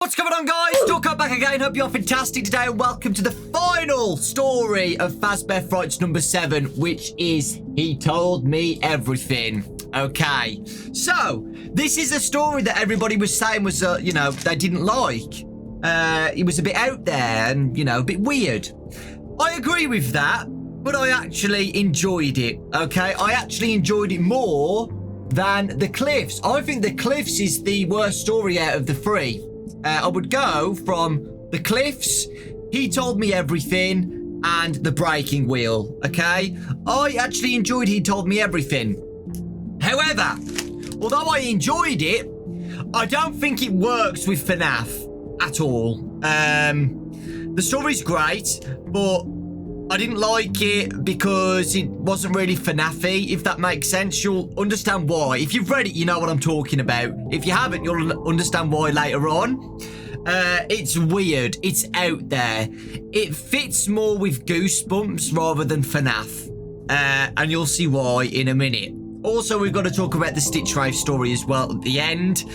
What's going on, guys? Dawkbro back again. Hope you're fantastic today, and welcome to the final story of Fazbear Frights number 7, which is He Told Me Everything. Okay, so this is a story that everybody was saying was, they didn't like. It was a bit out there and, a bit weird. I agree with that, but I actually enjoyed it, okay? I actually enjoyed it more than The Cliffs. I think The Cliffs is the worst story out of the three. I would go from The Cliffs, He Told Me Everything, and The Breaking Wheel, okay? I actually enjoyed He Told Me Everything. However, although I enjoyed it, I don't think it works with FNAF at all. The story's great, but I didn't like it because it wasn't really FNAF-y, if that makes sense. You'll understand why. If you've read it, you know what I'm talking about. If you haven't, you'll understand why later on. It's weird. It's out there. It fits more with Goosebumps rather than FNAF. And you'll see why in a minute. Also, we've got to talk about the Stitch Rave story as well at the end.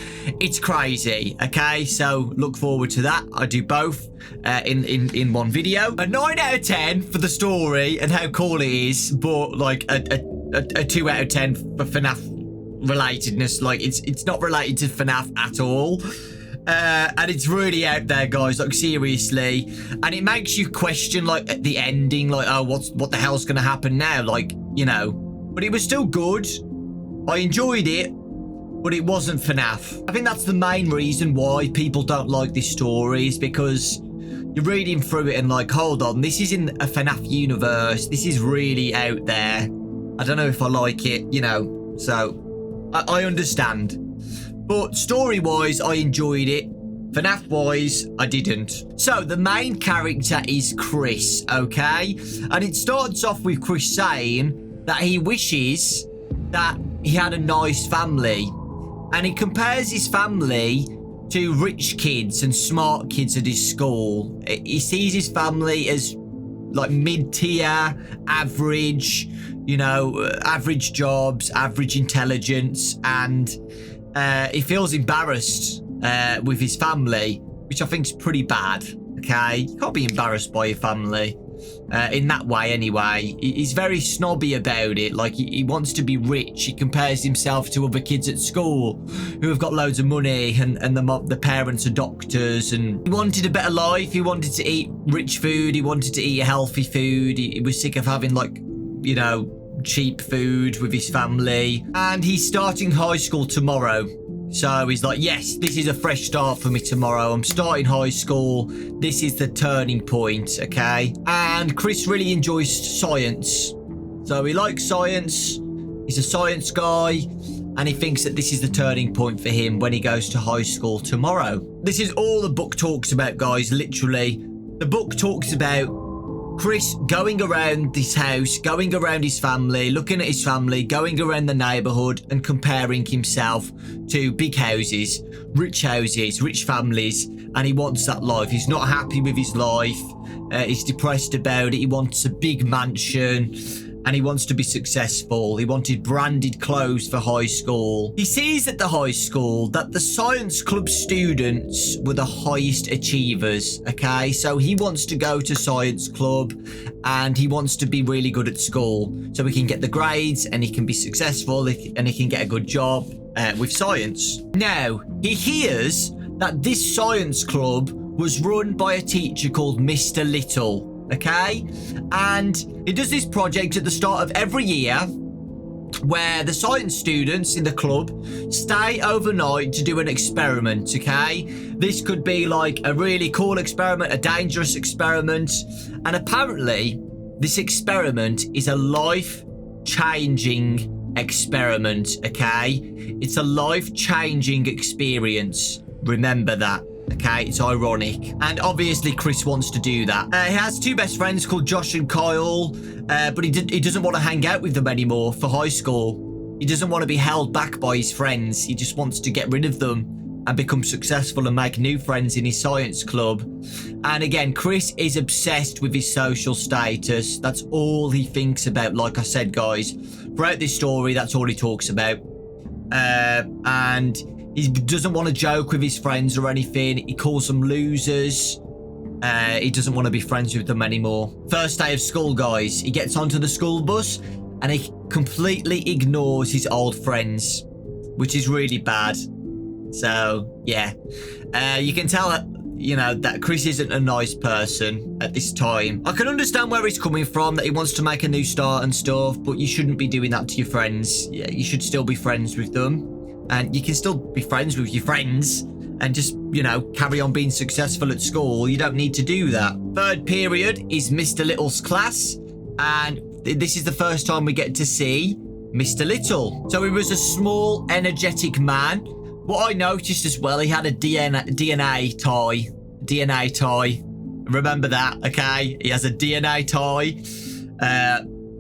It's crazy, okay? So look forward to that. I do both in one video. A 9 out of 10 for the story and how cool it is, but like a 2 out of 10 for FNAF relatedness. Like it's not related to FNAF at all. And it's really out there, guys, like seriously. And it makes you question like at the ending, like, oh, what the hell's gonna happen now? Like, but it was still good. I enjoyed it, but it wasn't FNAF. I think that's the main reason why people don't like this story, is because you're reading through it and like, hold on, this isn't a FNAF universe. This is really out there. I don't know if I like it, so I understand. But story-wise, I enjoyed it. FNAF-wise, I didn't. So, the main character is Chris, okay? And it starts off with Chris saying that he wishes that he had a nice family. And he compares his family to rich kids and smart kids at his school. He sees his family as like mid-tier, average, average jobs, average intelligence, and he feels embarrassed with his family, which I think is pretty bad, okay? You can't be embarrassed by your family. In that way anyway. He's very snobby about it. Like he wants to be rich. He compares himself to other kids at school who have got loads of money, and the parents are doctors, and he wanted a better life. He wanted to eat rich food. He wanted to eat healthy food. He was sick of having like cheap food with his family. And he's starting high school tomorrow. So he's like, yes, this is a fresh start for me tomorrow. I'm starting high school. This is the turning point, okay? And Chris really enjoys science. So he likes science. He's a science guy. And he thinks that this is the turning point for him when he goes to high school tomorrow. This is all the book talks about, guys, literally. The book talks about Chris going around this house, going around his family, looking at his family, going around the neighborhood and comparing himself to big houses, rich families, and he wants that life. He's not happy with his life. He's depressed about it. He wants a big mansion and he wants to be successful. He wanted branded clothes for high school. He sees at the high school that the science club students were the highest achievers, okay? So he wants to go to science club and he wants to be really good at school so he can get the grades and he can be successful and he can get a good job with science. Now, he hears that this science club was run by a teacher called Mr. Little. Okay, and he does this project at the start of every year where the science students in the club stay overnight to do an experiment, okay? This could be like a really cool experiment, a dangerous experiment, and apparently this experiment is a life-changing experiment, okay? It's a life-changing experience. Remember that. Okay, it's ironic. And obviously Chris wants to do that. He has two best friends called Josh and Kyle, but he doesn't want to hang out with them anymore for high school. He doesn't want to be held back by his friends. He just wants to get rid of them and become successful and make new friends in his science club. And again, Chris is obsessed with his social status. That's all he thinks about, like I said, guys. Throughout this story, that's all he talks about. And He doesn't want to joke with his friends or anything. He calls them losers. He doesn't want to be friends with them anymore. First day of school, guys. He gets onto the school bus and he completely ignores his old friends, which is really bad. So, yeah. You can tell that, you know, that Chris isn't a nice person at this time. I can understand where he's coming from, that he wants to make a new start and stuff, but you shouldn't be doing that to your friends. Yeah, you should still be friends with them. And you can still be friends with your friends and just, you know, carry on being successful at school. You don't need to do that. Third period is Mr. Little's class. And this is the first time we get to see Mr. Little. So he was a small, energetic man. What I noticed as well, he had a DNA tie. DNA tie. Remember that, okay? He has a DNA tie.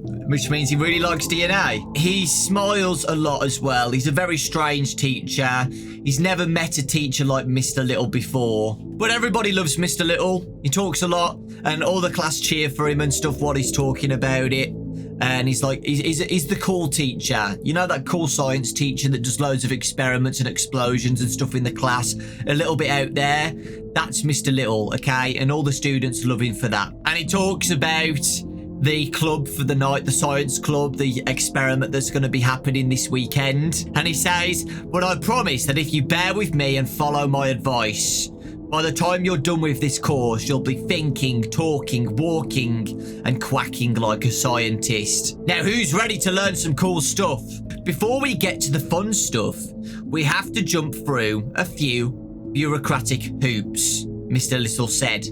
Which means he really likes DNA. He smiles a lot as well. He's a very strange teacher. He's never met a teacher like Mr. Little before. But everybody loves Mr. Little. He talks a lot and all the class cheer for him and stuff while he's talking about it. And he's like, he's the cool teacher. You know, that cool science teacher that does loads of experiments and explosions and stuff in the class, a little bit out there? That's Mr. Little, okay? And all the students love him for that. And he talks about the club for the night, the science club, the experiment that's going to be happening this weekend. And he says, but I promise that if you bear with me and follow my advice, by the time you're done with this course, you'll be thinking, talking, walking, and quacking like a scientist. Now, who's ready to learn some cool stuff? Before we get to the fun stuff, we have to jump through a few bureaucratic hoops, Mr. Little said.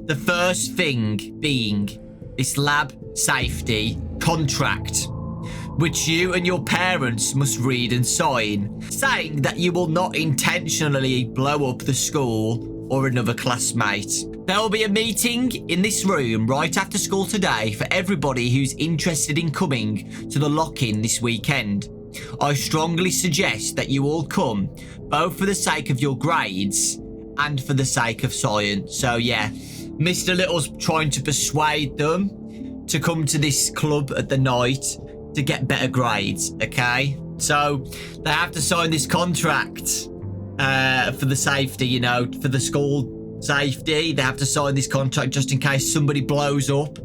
The first thing being this lab safety contract, which you and your parents must read and sign, saying that you will not intentionally blow up the school or another classmate. There will be a meeting in this room right after school today for everybody who's interested in coming to the lock-in this weekend. I strongly suggest that you all come, both for the sake of your grades and for the sake of science. So yeah, Mr. Little's trying to persuade them to come to this club at the night to get better grades, okay? So they have to sign this contract for the safety, you know, for the school safety. They have to sign this contract just in case somebody blows up,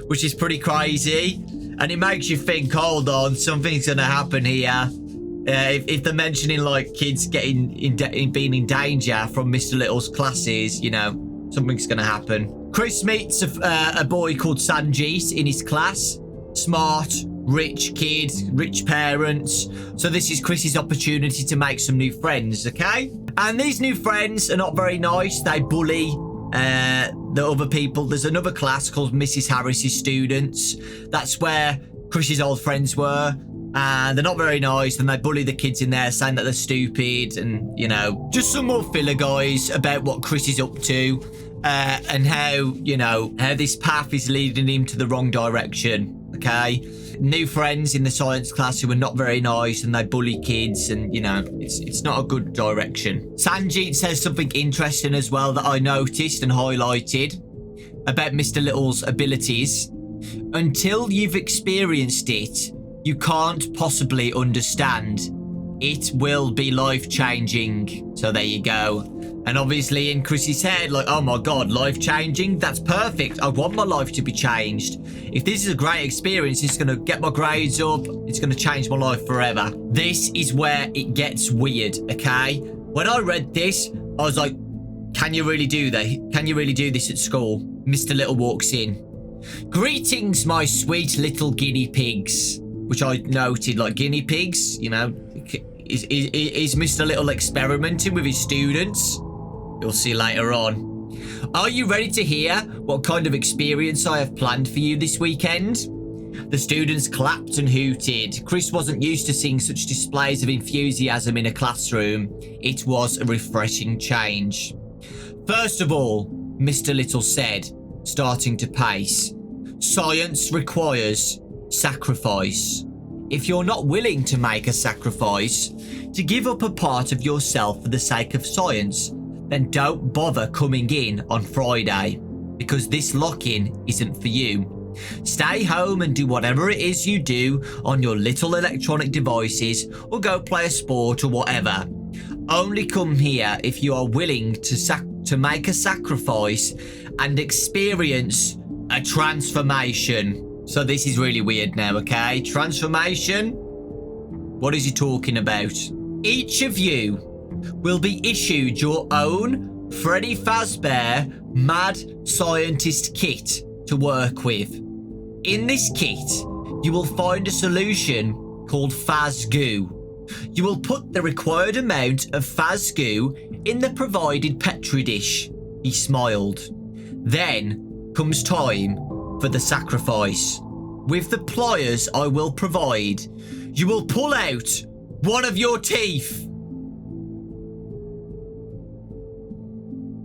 which is pretty crazy. And it makes you think, hold on, something's going to happen here. If they're mentioning, like, kids getting being in danger from Mr. Little's classes, you know, something's going to happen. Chris meets a boy called Sanjeet in his class. Smart, rich kid, rich parents. So this is Chris's opportunity to make some new friends, okay? And these new friends are not very nice. They bully the other people. There's another class called Mrs. Harris's students. That's where Chris's old friends were. And they're not very nice, and they bully the kids in there, saying that they're stupid, and, you know, just some more filler, guys, about what Chris is up to, and how, you know, how this path is leading him to the wrong direction, okay? New friends in the science class who are not very nice, and they bully kids, and, you know, it's not a good direction. Sanjeet says something interesting as well that I noticed and highlighted about Mr. Little's abilities. Until you've experienced it, you can't possibly understand. It will be life-changing. So there you go. And obviously in Chris's head, like, oh my God, life-changing? That's perfect. I want my life to be changed. If this is a great experience, it's going to get my grades up. It's going to change my life forever. This is where it gets weird, okay? When I read this, I was like, can you really do that? Can you really do this at school? Mr. Little walks in. Greetings, my sweet little guinea pigs. Which I noted, like, guinea pigs, you know. Is Mr. Little experimenting with his students? You'll see later on. Are you ready to hear what kind of experience I have planned for you this weekend? The students clapped and hooted. Chris wasn't used to seeing such displays of enthusiasm in a classroom. It was a refreshing change. First of all, Mr. Little said, starting to pace, science requires sacrifice. If you're not willing to make a sacrifice, to give up a part of yourself for the sake of science, then don't bother coming in on Friday, because this lock-in isn't for you. Stay home and do whatever it is you do on your little electronic devices, or go play a sport or whatever. only come here if you are willing to make a sacrifice and experience a transformation. So this is really weird now, okay? Transformation? What is he talking about? Each of you will be issued your own Freddy Fazbear Mad Scientist kit to work with. In this kit, you will find a solution called Fazgoo. You will put the required amount of Fazgoo in the provided Petri dish. He smiled. Then comes time for the sacrifice. With the pliers I will provide, you will pull out one of your teeth.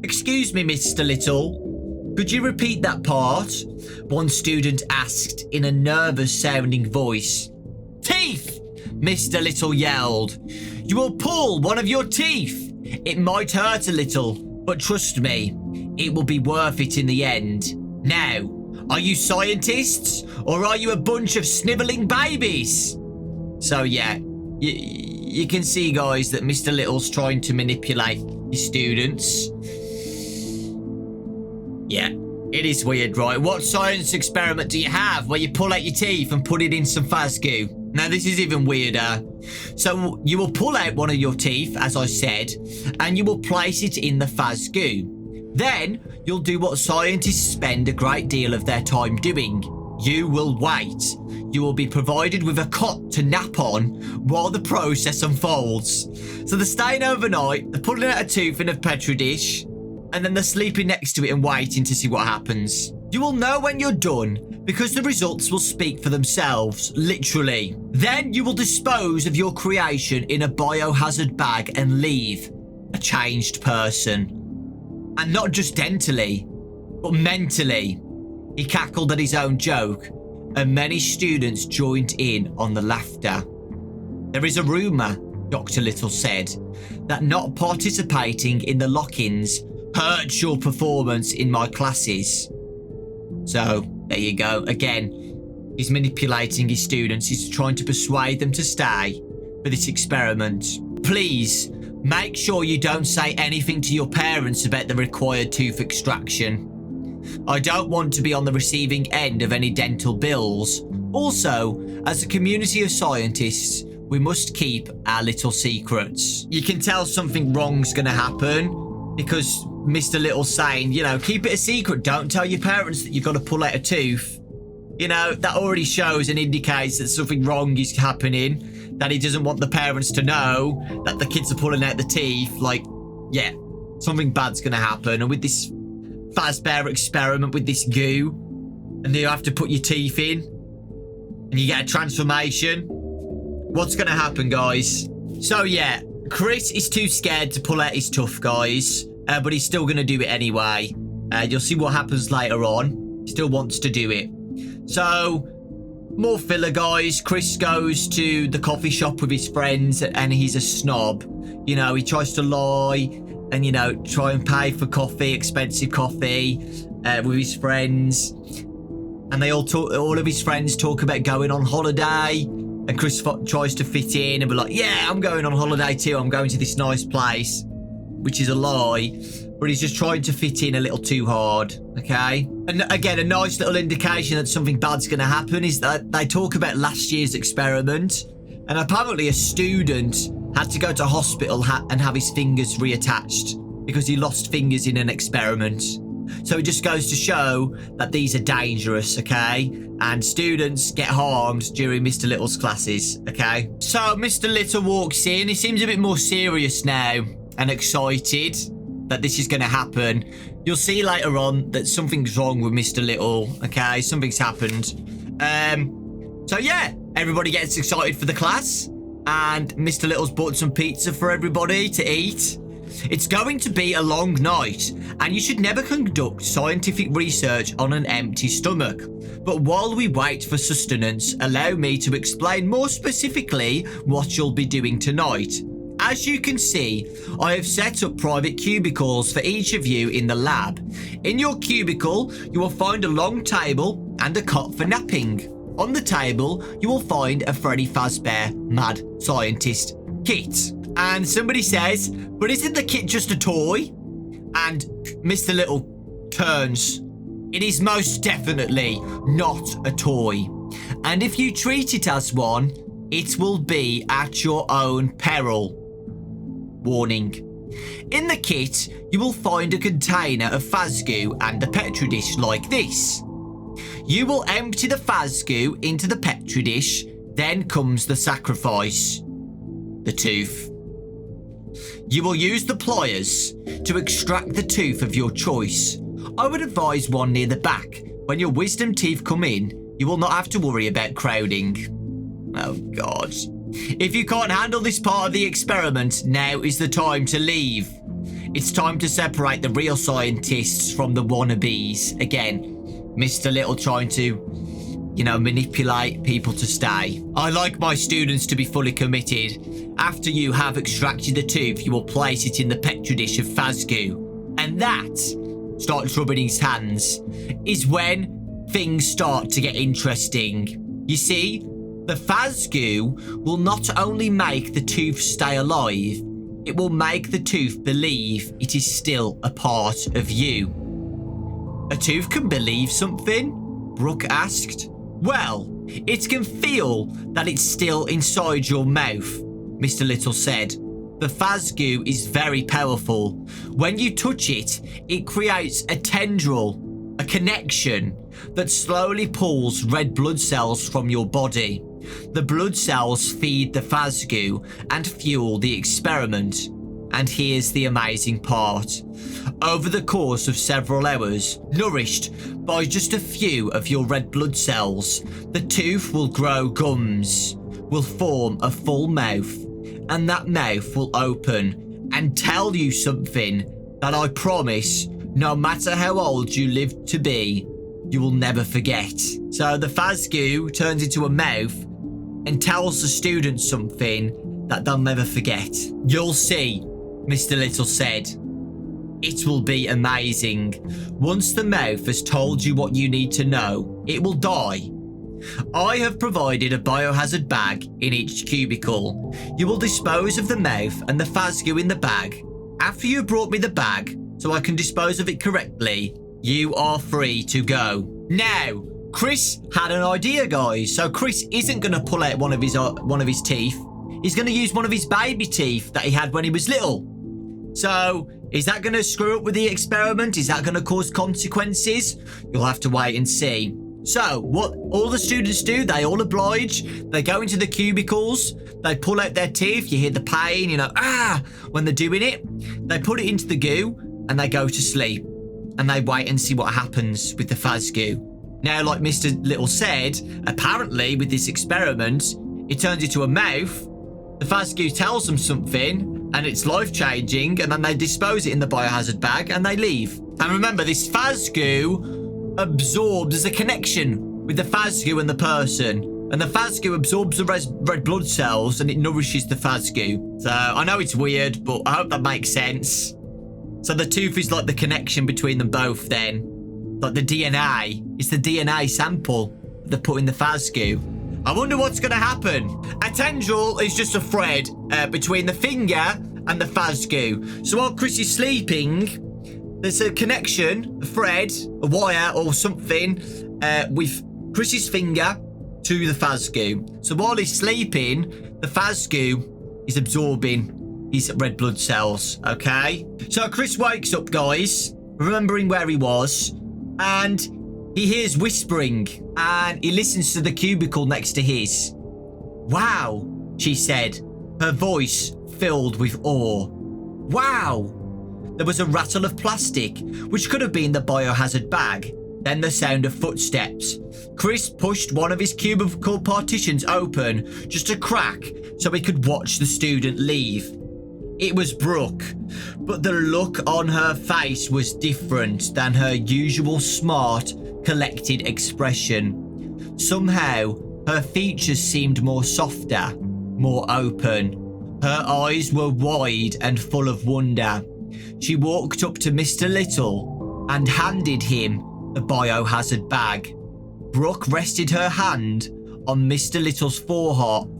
Excuse me, Mr. Little. Could you repeat that part? One student asked in a nervous-sounding voice. Teeth! Mr. Little yelled. You will pull one of your teeth. It might hurt a little, but trust me, it will be worth it in the end. Now, are you scientists, or are you a bunch of snivelling babies? So yeah, you can see, guys, that Mr. Little's trying to manipulate his students. Yeah, it is weird, right? What science experiment do you have where you pull out your teeth and put it in some Fazgoo? Now, this is even weirder. So, you will pull out one of your teeth, as I said, and you will place it in the Fazgoo. Then, you'll do what scientists spend a great deal of their time doing. You will wait. You will be provided with a cot to nap on while the process unfolds. So, they're staying overnight, they're pulling out a tooth in a Petri dish, and then they're sleeping next to it and waiting to see what happens. You will know when you're done because the results will speak for themselves, literally. Then you will dispose of your creation in a biohazard bag and leave a changed person. And not just dentally, but mentally. He cackled at his own joke, and many students joined in on the laughter. There is a rumour, Dr. Little said, that not participating in the lock-ins hurts your performance in my classes. So, there you go. Again, he's manipulating his students. He's trying to persuade them to stay for this experiment. Please, make sure you don't say anything to your parents about the required tooth extraction. I don't want to be on the receiving end of any dental bills. Also, as a community of scientists, we must keep our little secrets. You can tell something wrong's going to happen because Mr. Little's saying, you know, keep it a secret. Don't tell your parents that you've got to pull out a tooth. You know, that already shows and indicates that something wrong is happening, that he doesn't want the parents to know that the kids are pulling out the teeth. Like, yeah, something bad's going to happen. And with this Fazbear experiment with this goo, and you have to put your teeth in, and you get a transformation. What's going to happen, guys? So, yeah, Chris is too scared to pull out his tooth, guys. But he's still going to do it anyway. You'll see what happens later on. He still wants to do it. So, more filler, guys. Chris goes to the coffee shop with his friends, and he's a snob. You know, he tries to lie and, you know, try and pay for coffee, expensive coffee, with his friends. And they all of his friends talk about going on holiday. And Chris tries to fit in and be like, yeah, I'm going on holiday too. I'm going to this nice place. Which is a lie, but he's just trying to fit in a little too hard, okay? And again, a nice little indication that something bad's going to happen is that they talk about last year's experiment, and apparently a student had to go to hospital and have his fingers reattached because he lost fingers in an experiment. So it just goes to show that these are dangerous, okay? And students get harmed during Mr. Little's classes, okay? So Mr. Little walks in. He seems a bit more serious now and excited that this is going to happen. You'll see later on that something's wrong with Mr. Little, okay? Something's happened. So yeah, everybody gets excited for the class, and Mr. Little's bought some pizza for everybody to eat. It's going to be a long night, and you should never conduct scientific research on an empty stomach. But while we wait for sustenance, allow me to explain more specifically what you'll be doing tonight. As you can see, I have set up private cubicles for each of you in the lab. In your cubicle, you will find a long table and a cot for napping. On the table, you will find a Freddy Fazbear Mad Scientist kit. And somebody says, but isn't the kit just a toy? And Mr. Little turns. It is most definitely not a toy. And if you treat it as one, it will be at your own peril. Warning. In the kit, you will find a container of Fazgoo and a Petri dish like this. You will empty the Fazgoo into the Petri dish, then comes the sacrifice. The tooth. You will use the pliers to extract the tooth of your choice. I would advise one near the back. When your wisdom teeth come in, you will not have to worry about crowding. Oh God. If you can't handle this part of the experiment, now is the time to leave. It's time to separate the real scientists from the wannabes. Again, Mr. Little trying to, manipulate people to stay. I like my students to be fully committed. After you have extracted the tooth, you will place it in the Petri dish of Fazgoo. And that, starts rubbing his hands, is when things start to get interesting. You see, the Fazgoo will not only make the tooth stay alive, it will make the tooth believe it is still a part of you. A tooth can believe something? Brooke asked. Well, it can feel that it's still inside your mouth, Mr. Little said. The Fazgoo is very powerful. When you touch it, it creates a tendril, a connection that slowly pulls red blood cells from your body. The blood cells feed the Fazgoo and fuel the experiment. And here's the amazing part. Over the course of several hours, nourished by just a few of your red blood cells, the tooth will grow gums, will form a full mouth, and that mouth will open and tell you something that I promise, no matter how old you live to be, you will never forget. So the Fazgoo turns into a mouth and tells the students something that they'll never forget. You'll see, Mr. Little said. It will be amazing. Once the mouth has told you what you need to know, it will die. I have provided a biohazard bag in each cubicle. You will dispose of the mouth and the Fazgoo in the bag. After you brought me the bag, so I can dispose of it correctly, you are free to go. Now, Chris had an idea, guys. So Chris isn't going to pull out one of his teeth. He's going to use one of his baby teeth that he had when he was little. So, is that going to screw up with the experiment? Is that going to cause consequences? You'll have to wait and see. So, what all the students do, they all oblige. They go into the cubicles. They pull out their teeth. You hear the pain, when they're doing it. They put it into the goo and they go to sleep. And they wait and see what happens with the Fazgoo. Now, like Mr. Little said, apparently with this experiment, it turns into a mouth. The Fazgoo tells them something, and it's life-changing, and then they dispose it in the biohazard bag, and they leave. And remember, this Fazgoo absorbs, there's a connection with the Fazgoo and the person, and the Fazgoo absorbs the red blood cells, and it nourishes the Fazgoo. So, I know it's weird, but I hope that makes sense. So the tooth is like the connection between them both then. Like the DNA. It's the DNA sample they put in the Fazgoo. I wonder what's going to happen. A tendril is just a thread between the finger and the Fazgoo. So while Chris is sleeping, there's a connection, a thread, a wire or something with Chris's finger to the Fazgoo. So while he's sleeping, the Fazgoo is absorbing his red blood cells, okay? So Chris wakes up, guys, remembering where he was, and he hears whispering, and he listens to the cubicle next to his. Wow, she said, her voice filled with awe. Wow! There was a rattle of plastic, which could have been the biohazard bag. Then the sound of footsteps. Chris pushed one of his cubicle partitions open, just a crack, so he could watch the student leave. It was Brooke, but the look on her face was different than her usual smart, collected expression. Somehow, her features seemed more softer, more open. Her eyes were wide and full of wonder. She walked up to Mr. Little and handed him the biohazard bag. Brooke rested her hand on Mr. Little's forearm.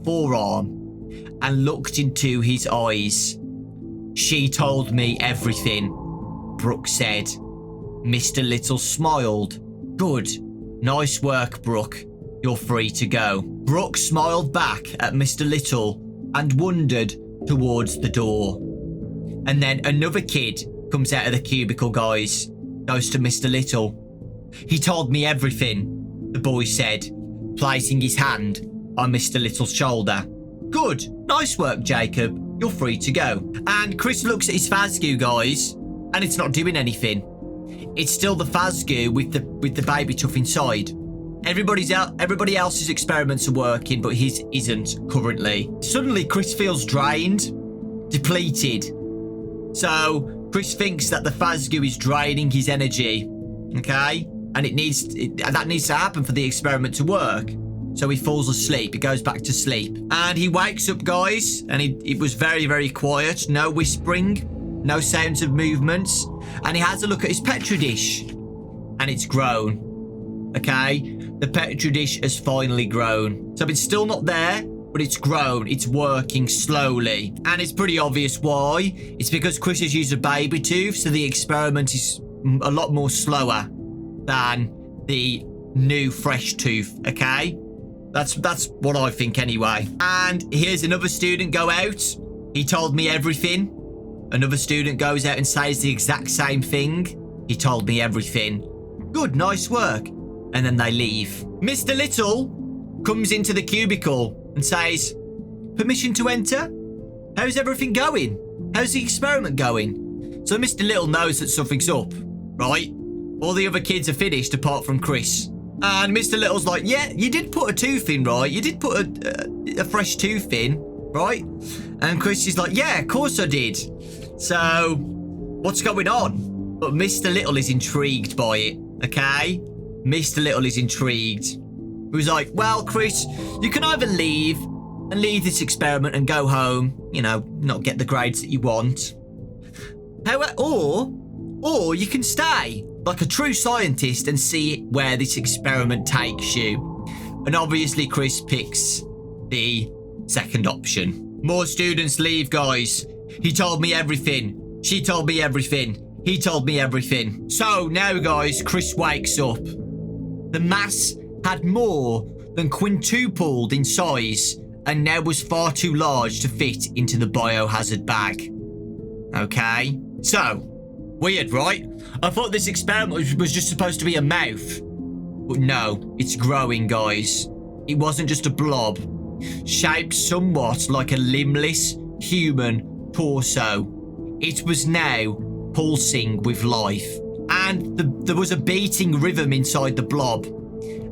and looked into his eyes. She told me everything, Brooke said. Mr. Little smiled. Good. Nice work, Brooke. You're free to go. Brooke smiled back at Mr. Little and wandered towards the door. And then another kid comes out of the cubicle, guys. Goes to Mr. Little. He told me everything, the boy said, placing his hand on Mr. Little's shoulder. Good. Nice work, Jacob. You're free to go. And Chris looks at his Fazgoo, guys, and it's not doing anything. It's still the Fazgoo with the baby tuff inside. Everybody else's experiments are working, but his isn't currently. Suddenly, Chris feels drained, depleted. So Chris thinks that the Fazgoo is draining his energy. Okay, and that needs to happen for the experiment to work. So he falls asleep. He goes back to sleep, and he wakes up, guys. And it was very, very quiet. No whispering, no sounds of movements. And he has a look at his petri dish, and it's grown. Okay, the petri dish has finally grown. So it's still not there, but it's grown. It's working slowly, and it's pretty obvious why. It's because Chris has used a baby tooth, so the experiment is a lot more slower than the new fresh tooth. Okay, that's what I think anyway. And here's another student go out. He told me everything. Another student goes out and says the exact same thing. He told me everything. Good, nice work. And then they leave. Mr. Little comes into the cubicle and says, permission to enter? How's everything going? How's the experiment going? So Mr. Little knows that something's up, right? All the other kids are finished apart from Chris. And Mr. Little's like, yeah, you did put a tooth in, right? You did put a fresh tooth in, right? And Chris is like, yeah, of course I did. So, what's going on? But Mr. Little is intrigued by it, okay? Mr. Little is intrigued. He was like, well, Chris, you can either leave this experiment and go home, you know, not get the grades that you want. Or you can stay like a true scientist and see where this experiment takes you. And obviously, Chris picks the second option. More students leave, guys. He told me everything. She told me everything. He told me everything. So now, guys, Chris wakes up. The mass had more than quintupled in size and now was far too large to fit into the biohazard bag. Okay? So, weird, right? I thought this experiment was just supposed to be a mouth. But no, it's growing, guys. It wasn't just a blob. Shaped somewhat like a limbless human torso. It was now pulsing with life. And there was a beating rhythm inside the blob.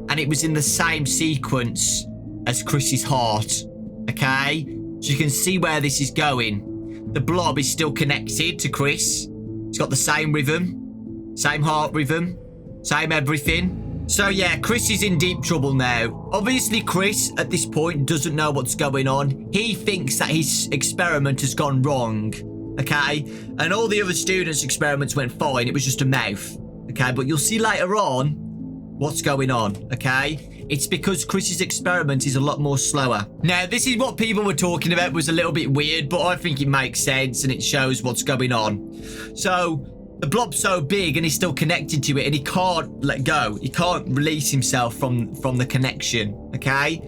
And it was in the same sequence as Chris's heart. Okay? So you can see where this is going. The blob is still connected to Chris. It's got the same rhythm. Same heart rhythm. Same everything. So yeah, Chris is in deep trouble now. Obviously, Chris, at this point, doesn't know what's going on. He thinks that his experiment has gone wrong. Okay? And all the other students' experiments went fine. It was just a mouth. Okay? But you'll see later on what's going on. Okay? It's because Chris's experiment is a lot more slower. Now, this is what people were talking about was a little bit weird, but I think it makes sense and it shows what's going on. So, the blob's so big and he's still connected to it and he can't let go. He can't release himself from the connection. Okay?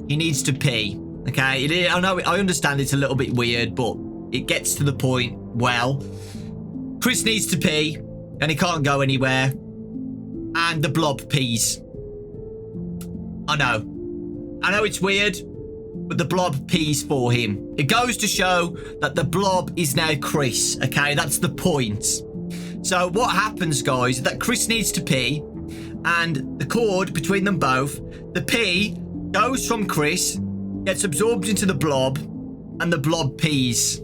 He needs to pee. Okay? I know, I understand it's a little bit weird, but it gets to the point, well, Chris needs to pee and he can't go anywhere. And the blob pees. I know it's weird, but the blob pees for him. It goes to show that the blob is now Chris. Okay, that's the point. So what happens, guys, is that Chris needs to pee, and the cord between them both, the pee goes from Chris, gets absorbed into the blob, and the blob pees.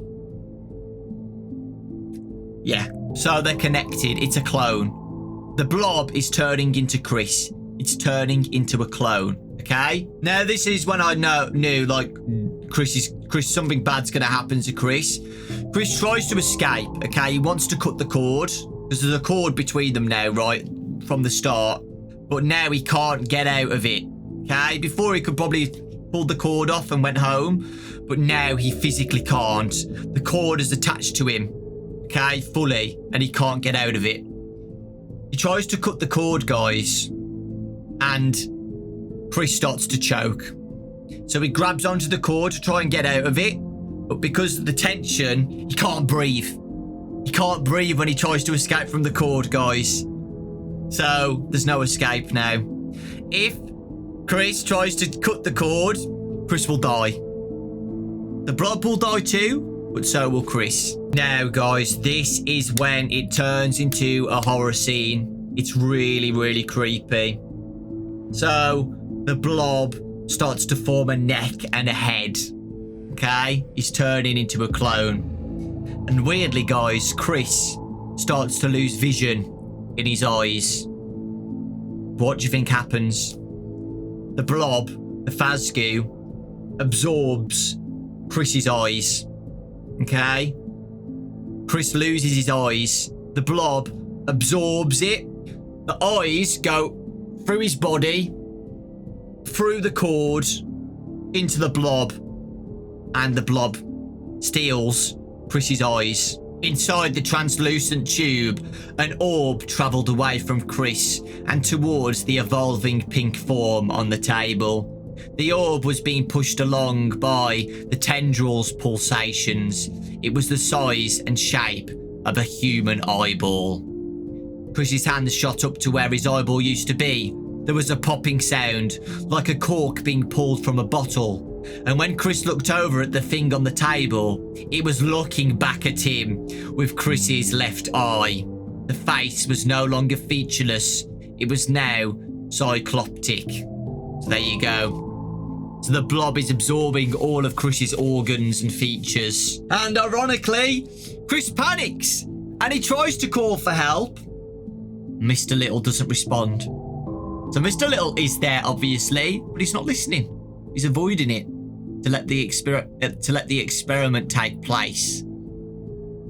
Yeah, so they're connected. It's a clone. The blob is turning into Chris. It's turning into a clone. Okay? Now, this is when I knew, like, Chris, something bad's going to happen to Chris. Chris tries to escape, okay? He wants to cut the cord, because there's a cord between them now, right? From the start. But now he can't get out of it, okay? Before he could probably pulled the cord off and went home. But now he physically can't. The cord is attached to him, okay, fully, and he can't get out of it. He tries to cut the cord, guys, and Chris starts to choke. So he grabs onto the cord to try and get out of it, but because of the tension, he can't breathe. He can't breathe when he tries to escape from the cord, guys. So there's no escape now. If Chris tries to cut the cord, Chris will die. The blob will die too, but so will Chris. Now, guys, this is when it turns into a horror scene. It's really, really creepy. So the blob starts to form a neck and a head. Okay? He's turning into a clone. And weirdly, guys, Chris starts to lose vision in his eyes. What do you think happens? The blob, the Fazbear, absorbs Chris's eyes. Okay? Chris loses his eyes. The blob absorbs it. The eyes go through his body, through the cord, into the blob. And the blob steals Chris's eyes. Inside the translucent tube, an orb travelled away from Chris and towards the evolving pink form on the table. The orb was being pushed along by the tendrils' pulsations. It was the size and shape of a human eyeball. Chris's hands shot up to where his eyeball used to be. There was a popping sound, like a cork being pulled from a bottle. And when Chris looked over at the thing on the table, it was looking back at him with Chris's left eye. The face was no longer featureless. It was now cycloptic. So there you go. So the blob is absorbing all of Chris's organs and features. And ironically, Chris panics and he tries to call for help. Mr. Little doesn't respond. So Mr. Little is there, obviously, but he's not listening. He's avoiding it to let the experiment take place.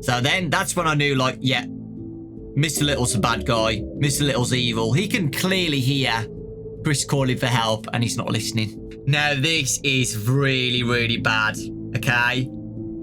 So then that's when I knew, like, yeah, Mr. Little's a bad guy. Mr. Little's evil. He can clearly hear Chris calling for help and he's not listening. Now this is really, really bad, okay?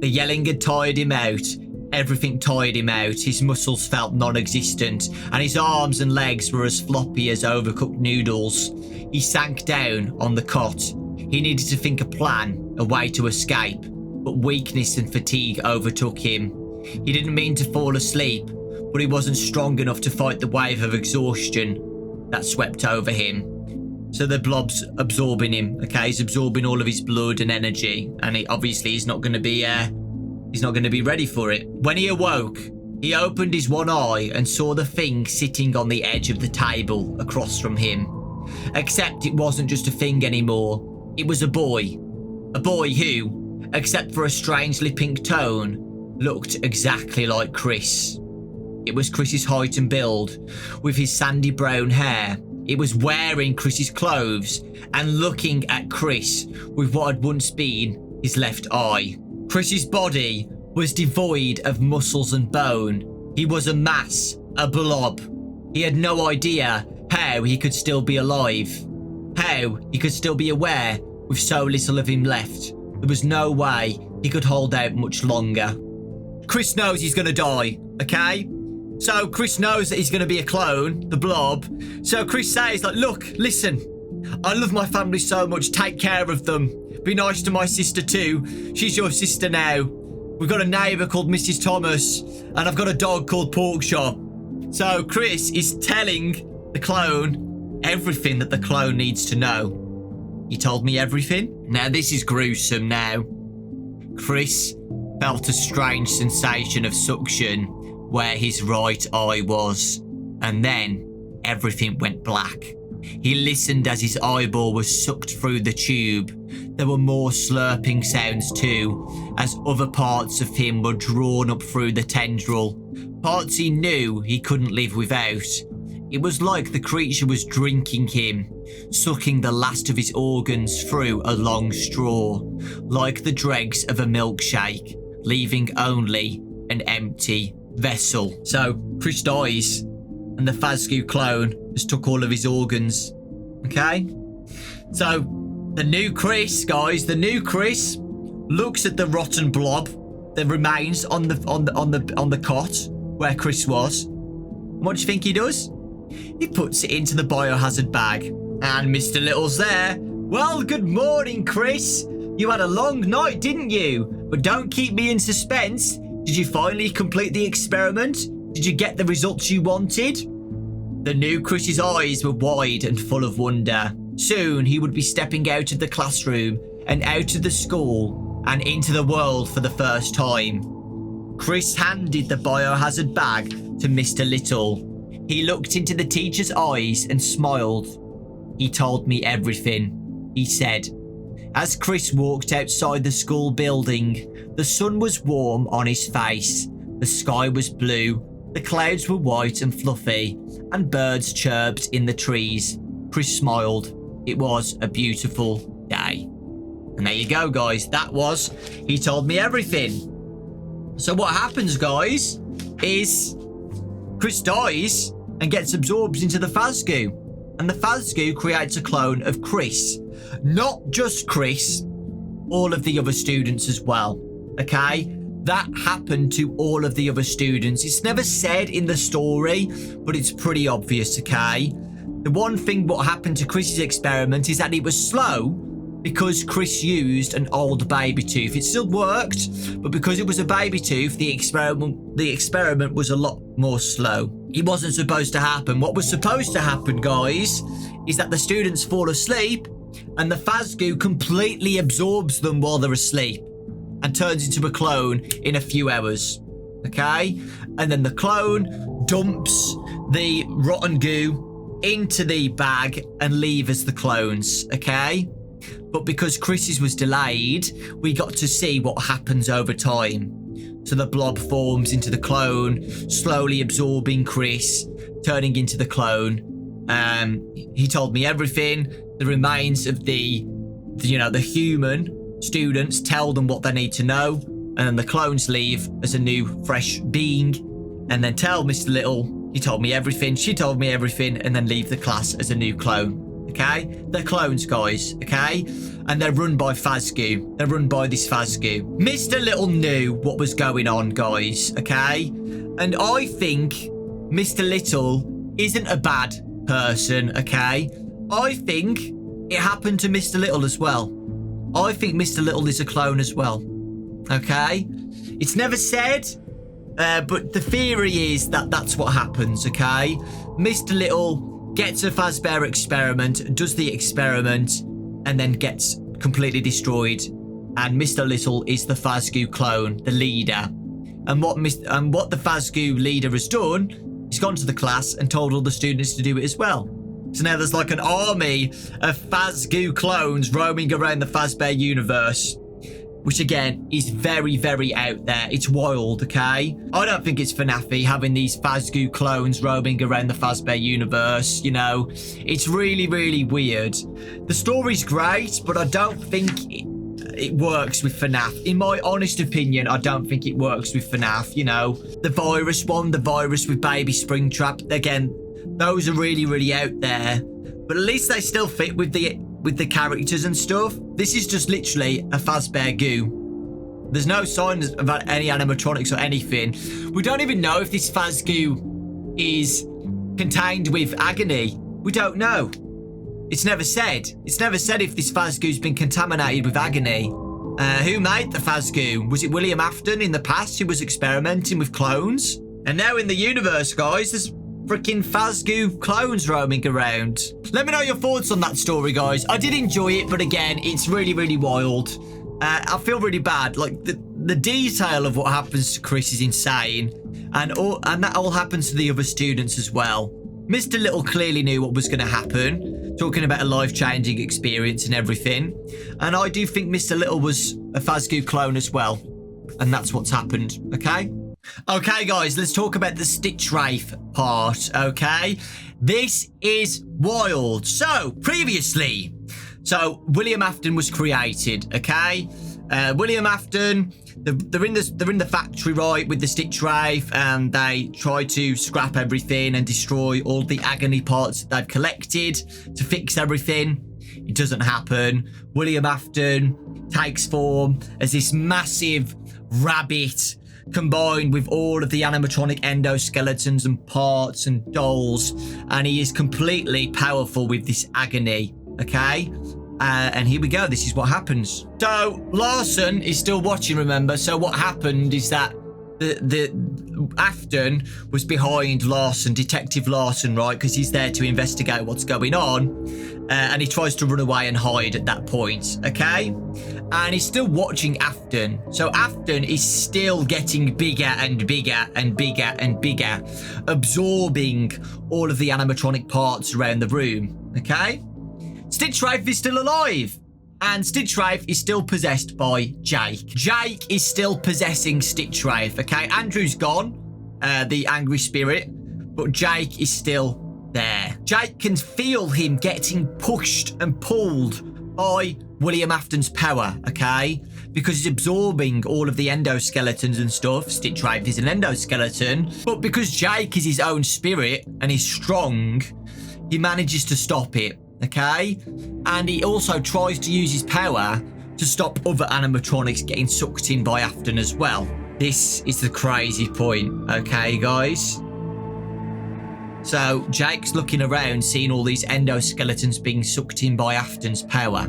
The yelling had tired him out. Everything tired him out. His muscles felt non-existent and his arms and legs were as floppy as overcooked noodles. He sank down on the cot. He needed to think a plan, a way to escape, but weakness and fatigue overtook him. He didn't mean to fall asleep, but he wasn't strong enough to fight the wave of exhaustion that swept over him. So the blob's absorbing him, okay? He's absorbing all of his blood and energy, and he's not going to be ready for it. When he awoke, he opened his one eye and saw the thing sitting on the edge of the table across from him. Except it wasn't just a thing anymore. It was a boy. A boy who, except for a strangely pink tone, looked exactly like Chris. It was Chris's height and build, with his sandy brown hair. It was wearing Chris's clothes and looking at Chris with what had once been his left eye. Chris's body was devoid of muscles and bone. He was a mass, a blob. He had no idea how he could still be alive. How he could still be aware with so little of him left. There was no way he could hold out much longer. Chris knows he's going to die, okay? So Chris knows that he's going to be a clone, the blob. So Chris says, like, look, listen, I love my family so much. Take care of them. Be nice to my sister too. She's your sister now. We've got a neighbour called Mrs. Thomas, and I've got a dog called Porkchop. So Chris is telling the clone everything that the clone needs to know. You told me everything? Now this is gruesome now. Chris felt a strange sensation of suction where his right eye was, and then everything went black. He listened as his eyeball was sucked through the tube. There were more slurping sounds too, as other parts of him were drawn up through the tendril. Parts he knew he couldn't live without. It was like the creature was drinking him, sucking the last of his organs through a long straw, like the dregs of a milkshake, leaving only an empty vessel. So Chris dies, and the Fazbear clone just took all of his organs. Okay? So The new Chris, guys, the new Chris looks at the rotten blob that remains on the cot where Chris was. What do you think he does? He puts it into the biohazard bag. And Mr. Little's there. Well, good morning, Chris. You had a long night, didn't you? But don't keep me in suspense. Did you finally complete the experiment? Did you get the results you wanted? The new Chris's eyes were wide and full of wonder. Soon he would be stepping out of the classroom and out of the school and into the world for the first time. Chris handed the biohazard bag to Mr. Little. He looked into the teacher's eyes and smiled. He told me everything, he said. As Chris walked outside the school building, the sun was warm on his face. The sky was blue, the clouds were white and fluffy, and birds chirped in the trees. Chris smiled. It was a beautiful day. And there you go, guys. That was He Told Me Everything. So what happens, guys, is Chris dies and gets absorbed into the Fazgoo. And the Fazgoo creates a clone of Chris. Not just Chris, all of the other students as well. Okay? That happened to all of the other students. It's never said in the story, but it's pretty obvious, okay? The one thing what happened to Chris's experiment is that it was slow because Chris used an old baby tooth. It still worked, but because it was a baby tooth, the experiment was a lot more slow. It wasn't supposed to happen. What was supposed to happen, guys, is that the students fall asleep and the Fazgoo completely absorbs them while they're asleep and turns into a clone in a few hours. Okay? And then the clone dumps the rotten goo into the bag and leave as the clones. Okay? But because Chris's was delayed, we got to see what happens over time. So the blob forms into the clone, slowly absorbing Chris, turning into the clone. He told me everything. The remains of the human students tell them what they need to know, and then the clones leave as a new, fresh being, and then tell Mr. Little, he told me everything, she told me everything, and then leave the class as a new clone. Okay? They're clones, guys, okay? And they're run by Fazgoo. They're run by this Fazgoo. Mr. Little knew what was going on, guys, okay? And I think Mr. Little isn't a bad person, okay? I think it happened to Mr. Little as well. I think Mr. Little is a clone as well, okay? It's never said, but the theory is that that's what happens, okay? Mr. Little gets a Fazbear experiment, does the experiment, and then gets completely destroyed. And Mr. Little is the Fazgoo clone, the leader. And what the Fazgoo leader has done, he's gone to the class and told all the students to do it as well. So now there's like an army of Fazgoo clones roaming around the Fazbear universe, which again is very, very out there. It's wild, okay? I don't think it's FNAF-y having these Fazgoo clones roaming around the Fazbear universe, you know? It's really, really weird. The story's great, but I don't think it works with FNAF. In my honest opinion, I don't think it works with FNAF, you know? The virus one, the virus with Baby Springtrap, again, those are really, really out there. But at least they still fit with the characters and stuff. This is just literally a Fazbear goo. There's no signs about any animatronics or anything. We don't even know if this Fazgoo is contained with agony. We don't know. It's never said. It's never said if this Fazgoo's been contaminated with agony. Who made the Fazgoo? Was it William Afton in the past who was experimenting with clones? And now in the universe, guys, there's freaking Fazgoo clones roaming around. Let me know your thoughts on that story, guys. I did enjoy it, but again, it's really, really wild. I feel really bad. Like, the detail of what happens to Chris is insane. And that all happens to the other students as well. Mr. Little clearly knew what was going to happen, talking about a life-changing experience and everything. And I do think Mr. Little was a Fazgoo clone as well. And that's what's happened, okay? Okay, guys, let's talk about the Stitch Wraith part, okay? This is wild. So, previously, William Afton was created, okay? William Afton, they're in the factory, right, with the Stitch Wraith, and they try to scrap everything and destroy all the agony parts that they've collected to fix everything. It doesn't happen. William Afton takes form as this massive rabbit combined with all of the animatronic endoskeletons and parts and dolls, and he is completely powerful with this agony, okay? And here we go. This is what happens. So Larson is still watching, remember? So what happened is that the Afton was behind Larson, Detective Larson, right? Because he's there to investigate what's going on. And he tries to run away and hide at that point, okay? And he's still watching Afton. So Afton is still getting bigger and bigger and bigger and bigger, absorbing all of the animatronic parts around the room, okay? Stitch Wraith is still alive. And Stitch Wraith is still possessed by Jake. Jake is still possessing Stitch Wraith, okay? Andrew's gone, the angry spirit, but Jake is still there. Jake can feel him getting pushed and pulled by William Afton's power, okay? Because he's absorbing all of the endoskeletons and stuff. Stitch Wraith is an endoskeleton. But because Jake is his own spirit and he's strong, he manages to stop it. Okay, and he also tries to use his power to stop other animatronics getting sucked in by Afton as well. This is the crazy point, okay, guys? So Jake's looking around, seeing all these endoskeletons being sucked in by Afton's power.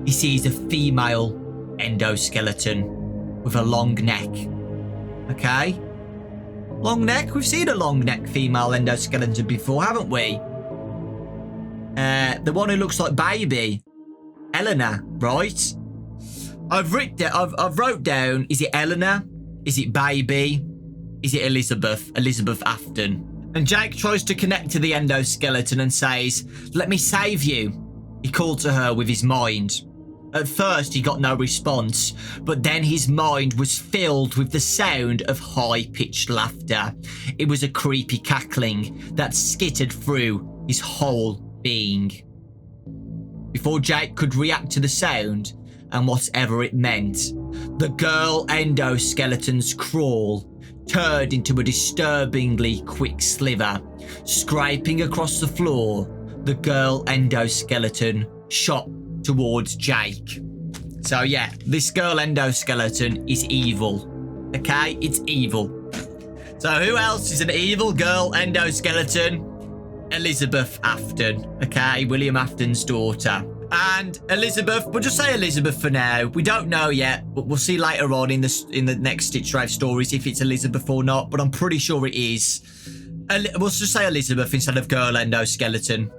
He sees a female endoskeleton with a long neck. Okay, long neck. We've seen a long neck female endoskeleton before, haven't we? The one who looks like baby, Eleanor, right? I've wrote down, is it Eleanor? Is it baby? Is it Elizabeth? Elizabeth Afton. And Jake tries to connect to the endoskeleton and says, "Let me save you." He called to her with his mind. At first, he got no response, but then his mind was filled with the sound of high-pitched laughter. It was a creepy cackling that skittered through his whole being. Before Jake could react to the sound and whatever it meant, the girl endoskeletons crawl turned into a disturbingly quick sliver. Scraping across the floor, the girl endoskeleton shot towards Jake. So yeah, this girl endoskeleton is evil. Okay, it's evil. So who else is an evil girl endoskeleton? Elizabeth Afton, okay, William Afton's daughter. And Elizabeth, we'll just say Elizabeth for now. We don't know yet, but we'll see later on in the next Stitch Wraith stories if it's Elizabeth or not, but I'm pretty sure it is. We'll just say Elizabeth instead of girl endoskeleton.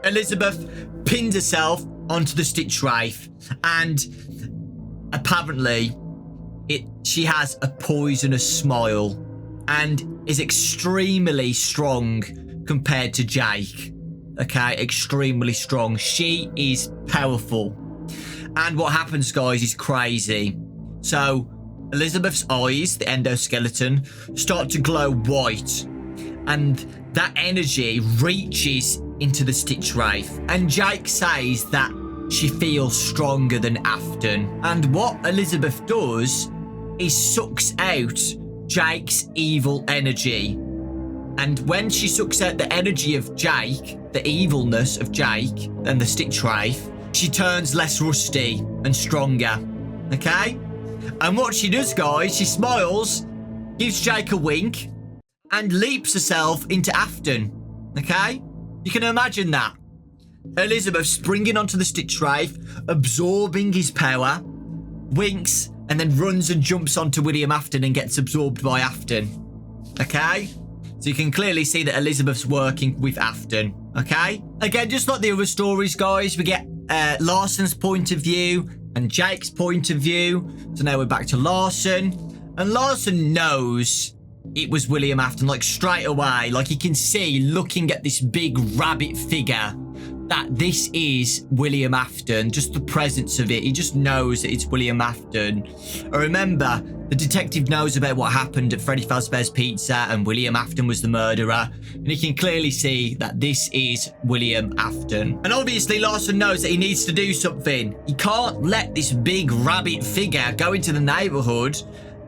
Elizabeth pinned herself onto the Stitch Wraith, and apparently she has a poisonous smile and is extremely strong compared to Jake. Okay, extremely strong. She is powerful. And what happens, guys, is crazy. So Elizabeth's eyes, the endoskeleton, start to glow white, and that energy reaches into the Stitch Wraith. And Jake says that she feels stronger than Afton. And what Elizabeth does is sucks out Jake's evil energy. And when she sucks out the energy of Jake, the evilness of Jake and the Stitch Wraith, she turns less rusty and stronger. Okay? And what she does, guys, she smiles, gives Jake a wink, and leaps herself into Afton. Okay? You can imagine that. Elizabeth springing onto the Stitch Wraith, absorbing his power, winks, and then runs and jumps onto William Afton and gets absorbed by Afton. Okay? So you can clearly see that Elizabeth's working with Afton. Okay? Again, just like the other stories, guys, we get Larson's point of view and Jake's point of view. So now we're back to Larson. And Larson knows it was William Afton, like straight away. Like he can see, looking at this big rabbit figure, that this is William Afton. Just the presence of it. He just knows that it's William Afton. I remember, the detective knows about what happened at Freddy Fazbear's Pizza, and William Afton was the murderer. And he can clearly see that this is William Afton. And obviously Larson knows that he needs to do something. He can't let this big rabbit figure go into the neighborhood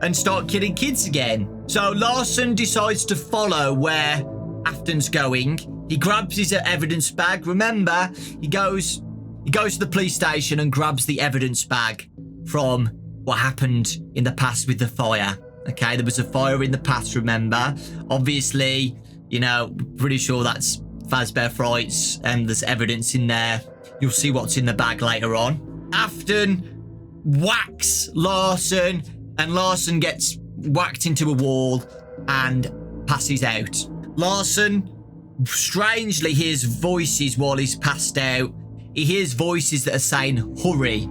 and start killing kids again. So Larson decides to follow where Afton's going. He grabs his evidence bag. Remember, he goes He goes to the police station and grabs the evidence bag from what happened in the past with the fire. Okay, there was a fire in the past, remember? Obviously, you know, pretty sure that's Fazbear Frights, and there's evidence in there. You'll see what's in the bag later on. Afton whacks Larson, and Larson gets whacked into a wall and passes out. Larson strangely hears voices while he's passed out. He hears voices that are saying, "Hurry,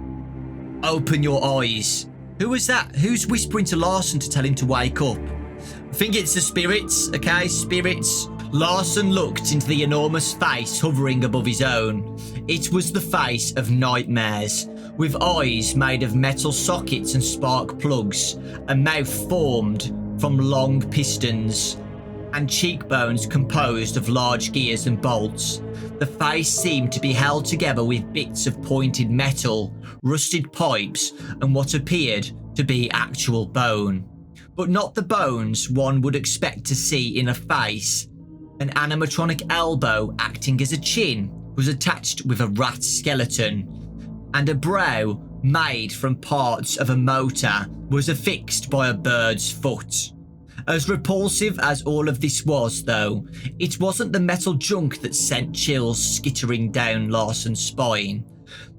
open your eyes." Who was that? Who's whispering to Larson to tell him to wake up? I think it's the spirits, okay? Spirits. Larson looked into the enormous face hovering above his own. It was the face of nightmares, with eyes made of metal sockets and spark plugs, a mouth formed from long pistons, and cheekbones composed of large gears and bolts. The face seemed to be held together with bits of pointed metal, rusted pipes, and what appeared to be actual bone. But not the bones one would expect to see in a face. An animatronic elbow acting as a chin was attached with a rat skeleton, and a brow made from parts of a motor was affixed by a bird's foot. As repulsive as all of this was, though, it wasn't the metal junk that sent chills skittering down Larson's spine.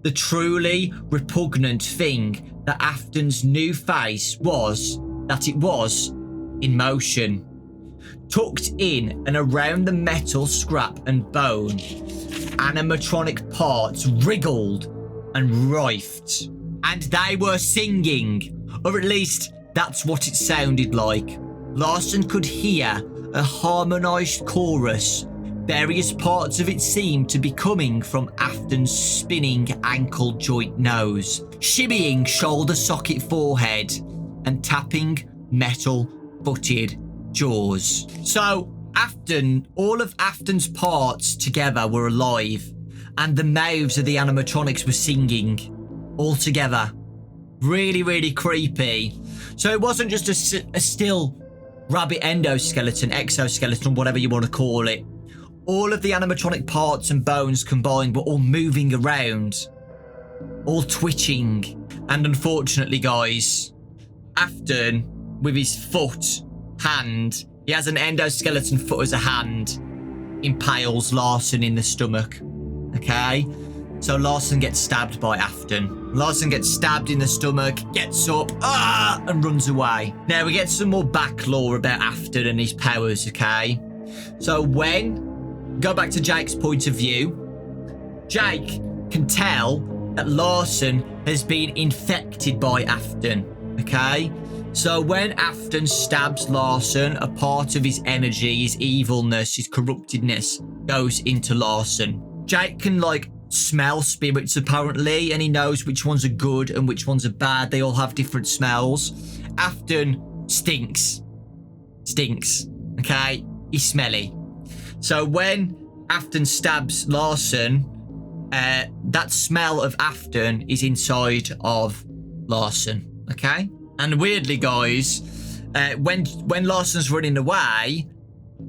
The truly repugnant thing that Afton's new face was that it was in motion. Tucked in and around the metal scrap and bone, animatronic parts wriggled and writhed. And they were singing, or at least that's what it sounded like. Larson could hear a harmonised chorus. Various parts of it seemed to be coming from Afton's spinning ankle joint nose, shimmying shoulder socket forehead, and tapping metal-footed jaws. So Afton, all of Afton's parts together were alive, and the mouths of the animatronics were singing all together. Really, really creepy. So it wasn't just a still rabbit endoskeleton, exoskeleton, whatever you want to call it. All of the animatronic parts and bones combined were all moving around, all twitching. And unfortunately, guys, Afton, with his hand, he has an endoskeleton foot as a hand, impales Larson in the stomach. Okay? So Larson gets stabbed by Afton. Larson gets stabbed in the stomach, gets up, and runs away. Now we get some more back lore about Afton and his powers, okay? So go back to Jake's point of view, Jake can tell that Larson has been infected by Afton, okay? So when Afton stabs Larson, a part of his energy, his evilness, his corruptedness goes into Larson. Jake can, smell spirits, apparently, and he knows which ones are good and which ones are bad. They all have different smells. Afton stinks, okay? He's smelly. So when Afton stabs Larson, that smell of Afton is inside of Larson, okay? And weirdly, guys, when Larson's running away,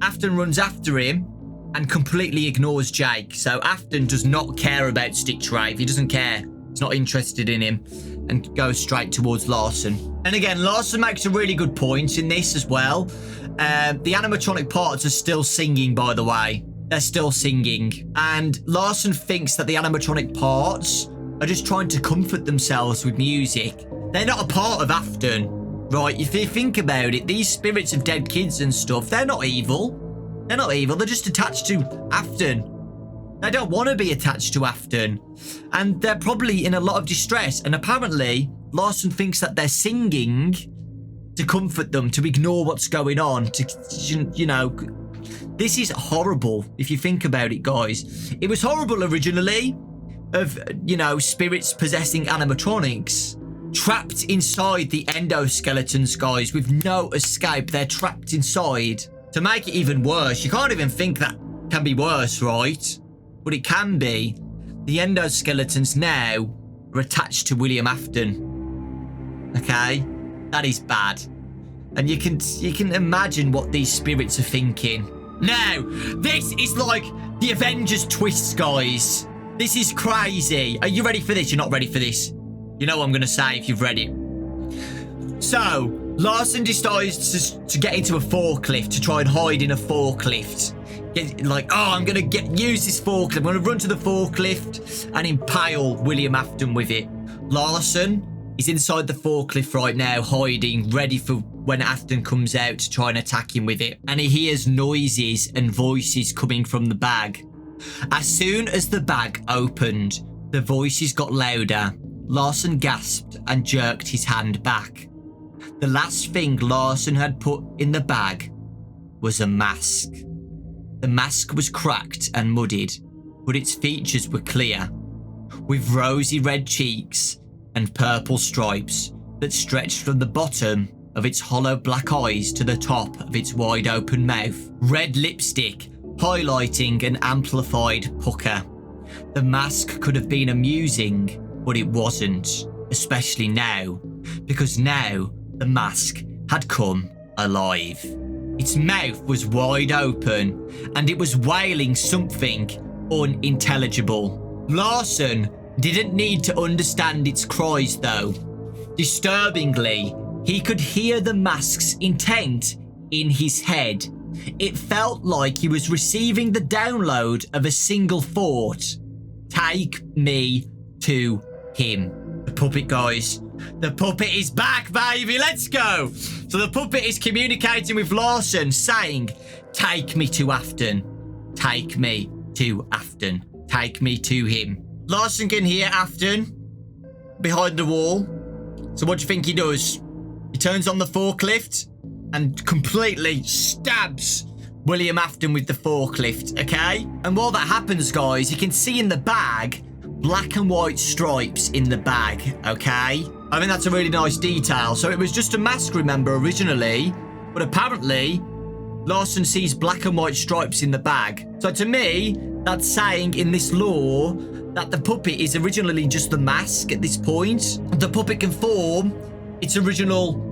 Afton runs after him and completely ignores Jake. So Afton does not care about Stitch Wraith. He doesn't care. He's not interested in him and goes straight towards Larson. And again, Larson makes a really good point in this as well. The animatronic parts are still singing, by the way. They're still singing. And Larson thinks that the animatronic parts are just trying to comfort themselves with music. They're not a part of Afton, right? If you think about it, these spirits of dead kids and stuff, they're not evil. They're not evil. They're just attached to Afton. They don't want to be attached to Afton. And they're probably in a lot of distress. And apparently, Larson thinks that they're singing to comfort them, to ignore what's going on, this is horrible if you think about it, guys. It was horrible originally of, spirits possessing animatronics. Trapped inside the endoskeletons, guys, with no escape. They're trapped inside. To make it even worse, you can't even think that can be worse, right? But it can be. The endoskeletons now are attached to William Afton. Okay? That is bad. And you can imagine what these spirits are thinking. Now, this is like the Avengers twists, guys. This is crazy. Are you ready for this? You're not ready for this. You know what I'm going to say if you've read it. So, Larson decides to get into a forklift, to try and hide in a forklift. I'm going to use this forklift. I'm going to run to the forklift and impale William Afton with it. Larson is inside the forklift right now, hiding, ready for when Afton comes out to try and attack him with it. And he hears noises and voices coming from the bag. As soon as the bag opened, the voices got louder. Larson gasped and jerked his hand back. The last thing Larson had put in the bag was a mask. The mask was cracked and muddied, but its features were clear, with rosy red cheeks and purple stripes that stretched from the bottom of its hollow black eyes to the top of its wide open mouth. Red lipstick highlighting an amplified pucker. The mask could have been amusing, but it wasn't, especially now, because now the mask had come alive. Its mouth was wide open, and it was wailing something unintelligible. Larson didn't need to understand its cries, though. Disturbingly, he could hear the mask's intent in his head. It felt like he was receiving the download of a single thought. Take me to him. The puppet, guys. The puppet is back, baby. Let's go. So the puppet is communicating with Larson, saying, take me to Afton. Take me to Afton. Take me to him. Larson can hear Afton behind the wall. So what do you think he does? He turns on the forklift and completely stabs William Afton with the forklift, okay? And while that happens, guys, you can see in the bag black and white stripes in the bag, okay? I think that's a really nice detail. So it was just a mask, remember, originally, but apparently Larson sees black and white stripes in the bag. So to me, that's saying in this lore that the puppet is originally just the mask at this point. The puppet can form its original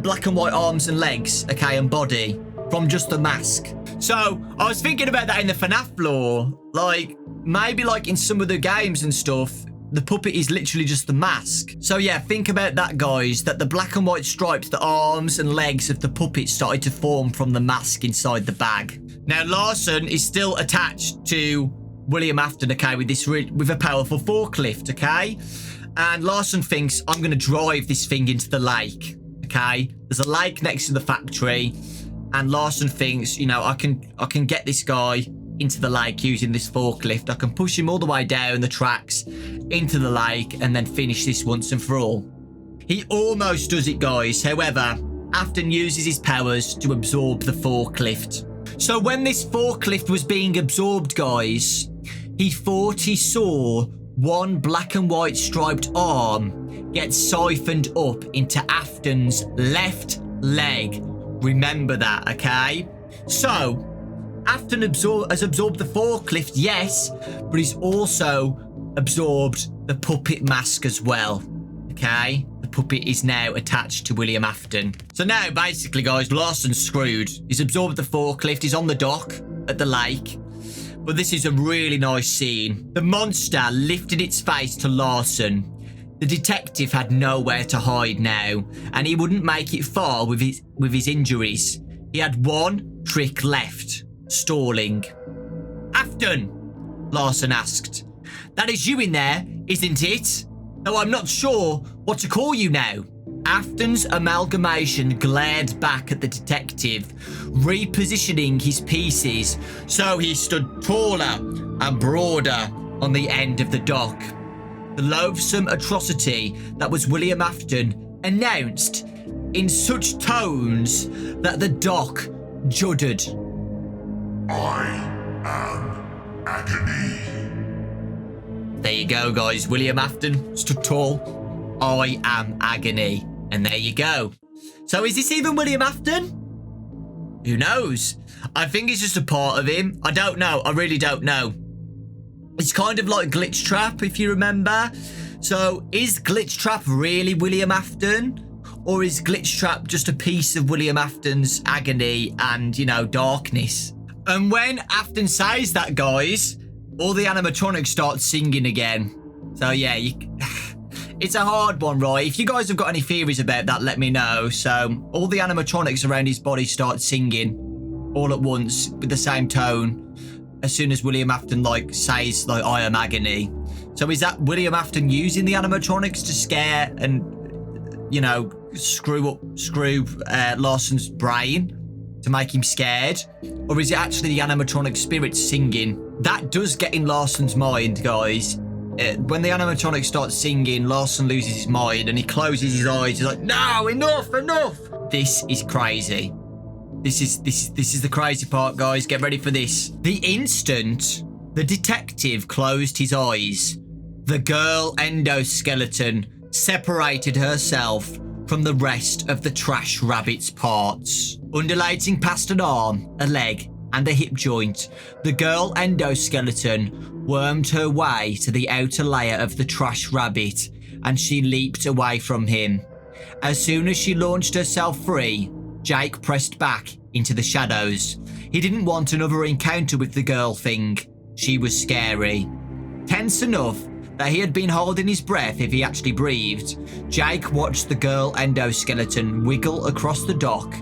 black and white arms and legs, okay, and body from just the mask. So I was thinking about that in the FNAF lore, like maybe like in some of the games and stuff, the puppet is literally just the mask. So yeah, think about that, guys, that the black and white stripes, the arms and legs of the puppet started to form from the mask inside the bag. Now Larson is still attached to William Afton, okay, with a powerful forklift, okay? And Larson thinks, I'm going to drive this thing into the lake, okay? There's a lake next to the factory, and Larson thinks, you know, I can get this guy into the lake using this forklift. I can push him all the way down the tracks into the lake and then finish this once and for all. He almost does it, guys. However, Afton uses his powers to absorb the forklift. So when this forklift was being absorbed, guys, he thought he saw one black and white striped arm get siphoned up into Afton's left leg. Remember that, okay? So Afton has absorbed the forklift, yes, but he's also absorbed the puppet mask as well, okay? The puppet is now attached to William Afton. So now, basically, guys, Larson's screwed. He's absorbed the forklift. He's on the dock at the lake. But this is a really nice scene. The monster lifted its face to Larson. The detective had nowhere to hide now, and he wouldn't make it far with his injuries. He had one trick left. Stalling. Afton, Larson asked. That is you in there, isn't it? Though I'm not sure what to call you now. Afton's amalgamation glared back at the detective, repositioning his pieces so he stood taller and broader on the end of the dock. The loathsome atrocity that was William Afton announced in such tones that the dock juddered. I am agony. There you go, guys. William Afton stood tall. I am agony. And there you go. So is this even William Afton? Who knows? I think it's just a part of him. I don't know. I really don't know. It's kind of like Glitch Trap, if you remember. So is Glitch Trap really William Afton? Or is Glitch Trap just a piece of William Afton's agony and, you know, darkness? And when Afton says that, guys, all the animatronics start singing again. So yeah, it's a hard one, right? If you guys have got any theories about that, let me know. So all the animatronics around his body start singing all at once with the same tone as soon as William Afton says I am agony. So is that William Afton using the animatronics to scare and screw Larson's brain to make him scared? Or is it actually the animatronic spirits singing? That does get in Larson's mind, guys. When the animatronic starts singing, Larson loses his mind and he closes his eyes. He's like, no, enough. This is crazy. This is the crazy part, guys. Get ready for this. The instant the detective closed his eyes, the girl endoskeleton separated herself from the rest of the trash rabbit's parts. Undulating past an arm, a leg, and a hip joint, the girl endoskeleton wormed her way to the outer layer of the trash rabbit, and she leaped away from him. As soon as she launched herself free, Jake pressed back into the shadows. He didn't want another encounter with the girl thing. She was scary. Tense enough that he had been holding his breath if he actually breathed, Jake watched the girl endoskeleton wiggle across the dock.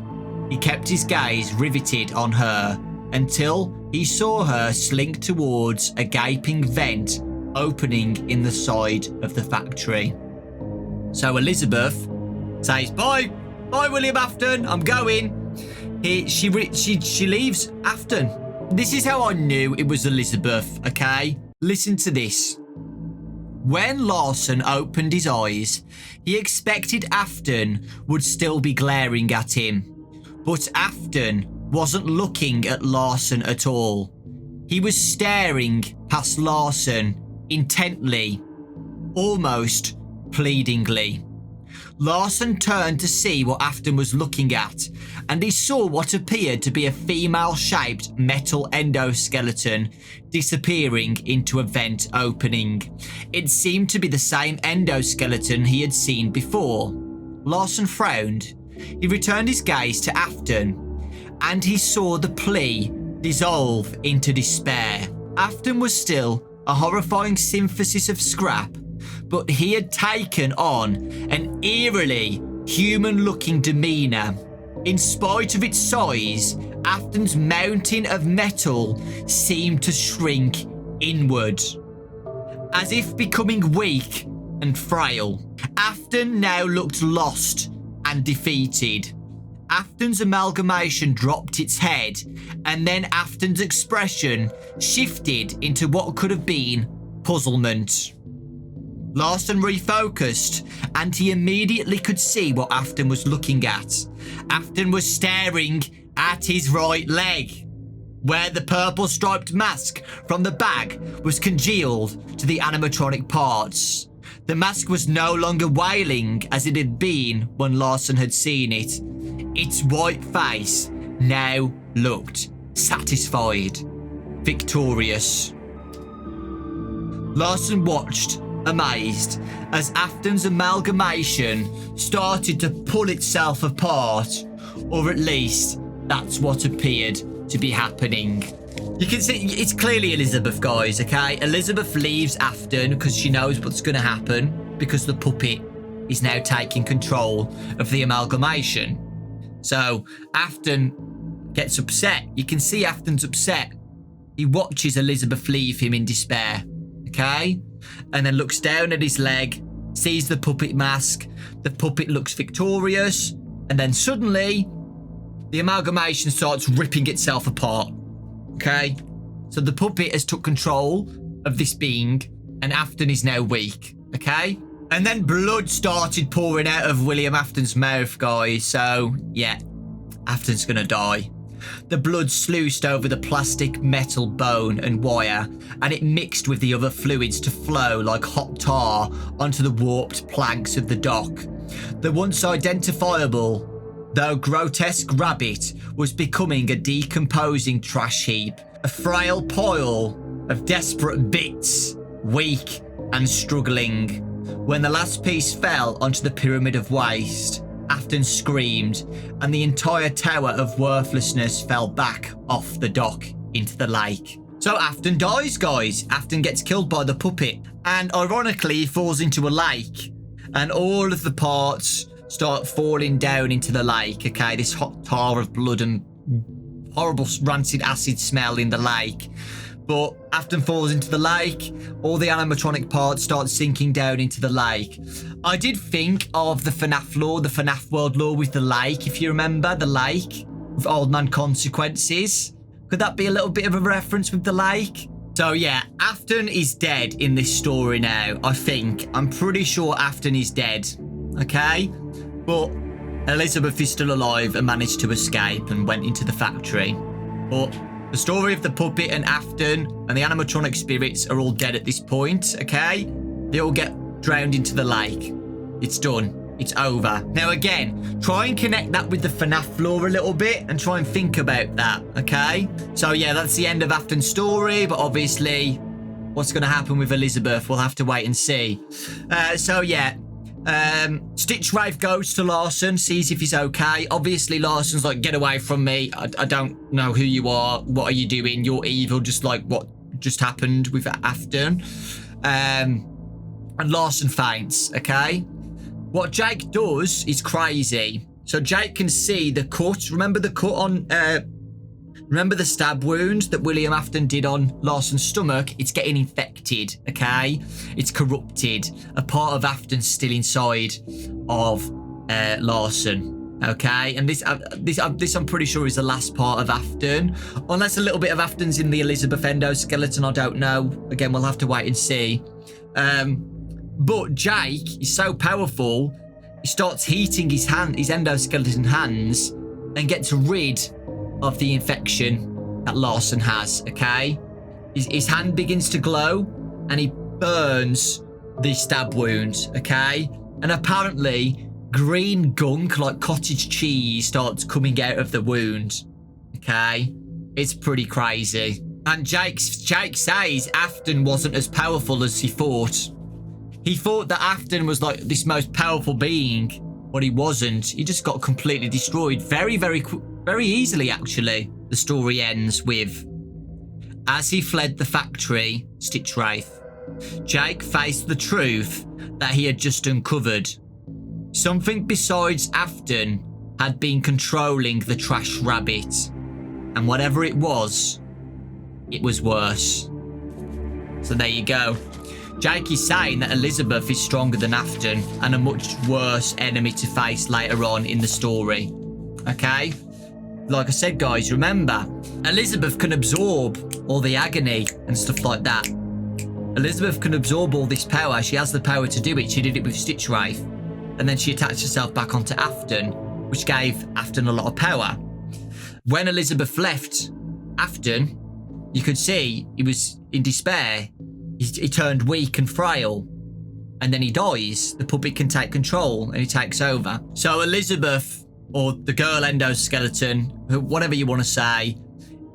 He kept his gaze riveted on her until he saw her slink towards a gaping vent opening in the side of the factory. So Elizabeth says, Bye, William Afton, I'm going. She leaves Afton. This is how I knew it was Elizabeth, okay? Listen to this. When Larson opened his eyes, he expected Afton would still be glaring at him. But Afton wasn't looking at Larson at all. He was staring past Larson intently, almost pleadingly. Larson turned to see what Afton was looking at, and he saw what appeared to be a female-shaped metal endoskeleton disappearing into a vent opening. It seemed to be the same endoskeleton he had seen before. Larson frowned. He returned his gaze to Afton, and he saw the plea dissolve into despair. Afton was still a horrifying synthesis of scrap, but he had taken on an eerily human-looking demeanour. In spite of its size, Afton's mountain of metal seemed to shrink inward, as if becoming weak and frail. Afton now looked lost and defeated. Afton's amalgamation dropped its head, and then Afton's expression shifted into what could have been puzzlement. Larson refocused, and he immediately could see what Afton was looking at. Afton was staring at his right leg, where the purple striped mask from the bag was congealed to the animatronic parts. The mask was no longer wailing as it had been when Larson had seen it. Its white face now looked satisfied, victorious. Larson watched, amazed, as Afton's amalgamation started to pull itself apart, or at least that's what appeared to be happening. You can see it's clearly Elizabeth, guys, okay? Elizabeth leaves Afton because she knows what's going to happen, because the puppet is now taking control of the amalgamation. So Afton gets upset. You can see Afton's upset. He watches Elizabeth leave him in despair, okay? And then looks down at his leg, sees the puppet mask. The puppet looks victorious, and then suddenly the amalgamation starts ripping itself apart. Okay, so the puppet has took control of this being, and Afton is now weak. Okay, and then blood started pouring out of William Afton's mouth, guys. So yeah, Afton's gonna die. The blood sluiced over the plastic, metal, bone and wire, and it mixed with the other fluids to flow like hot tar onto the warped planks of the dock. The once identifiable, though grotesque rabbit was becoming a decomposing trash heap, a frail pile of desperate bits, weak and struggling. When the last piece fell onto the pyramid of waste, Afton screamed, and the entire tower of worthlessness fell back off the dock into the lake. So Afton dies, guys. Afton gets killed by the puppet. And ironically, he falls into a lake. And all of the parts start falling down into the lake, okay? This hot tar of blood and horrible rancid acid smell in the lake. But Afton falls into the lake. All the animatronic parts start sinking down into the lake. I did think of the FNAF lore, the FNAF world lore with the lake. If you remember, the lake with Old Man Consequences. Could that be a little bit of a reference with the lake? So yeah, Afton is dead in this story now, I think. I'm pretty sure Afton is dead, okay? But Elizabeth is still alive and managed to escape and went into the factory. But the story of the puppet and Afton and the animatronic spirits are all dead at this point, okay? They all get drowned into the lake. It's done. It's over. Now again, try and connect that with the FNAF lore a little bit and try and think about that, okay? So yeah, that's the end of Afton's story, but obviously what's going to happen with Elizabeth, we'll have to wait and see. So yeah, Stitch Wraith goes to Larson, sees if he's okay. Obviously Larson's like, get away from me. I don't know who you are. What are you doing? You're evil, just like what just happened with Afton. And Larson faints, okay? What Jake does is crazy. So Jake can see the cut. Remember the cut on... remember the stab wound that William Afton did on Larson's stomach? It's getting infected, okay? It's corrupted. A part of Afton's still inside of Larson, okay? And this I'm pretty sure is the last part of Afton. Unless a little bit of Afton's in the Elizabeth endoskeleton, I don't know. Again, we'll have to wait and see. But Jake is so powerful, he starts heating his endoskeleton hands and gets rid of the infection that Larson has, okay? His hand begins to glow and he burns the stab wound, okay? And apparently green gunk like cottage cheese starts coming out of the wound, okay? It's pretty crazy. And Jake says Afton wasn't as powerful as he thought. He thought that Afton was like this most powerful being, but he wasn't. He just got completely destroyed very, very easily, actually. The story ends with, as he fled the factory, Stitch Wraith, Jake faced the truth that he had just uncovered. Something besides Afton had been controlling the trash rabbit. And whatever it was worse. So there you go. Jake is saying that Elizabeth is stronger than Afton and a much worse enemy to face later on in the story. Okay? Like I said, guys, remember, Elizabeth can absorb all the agony and stuff like that. Elizabeth can absorb all this power. She has the power to do it. She did it with Stitch Wraith. And then she attached herself back onto Afton, which gave Afton a lot of power. When Elizabeth left Afton, you could see he was in despair. He turned weak and frail. And then he dies. The puppet can take control and he takes over. So Elizabeth, or the girl endoskeleton, whatever you want to say,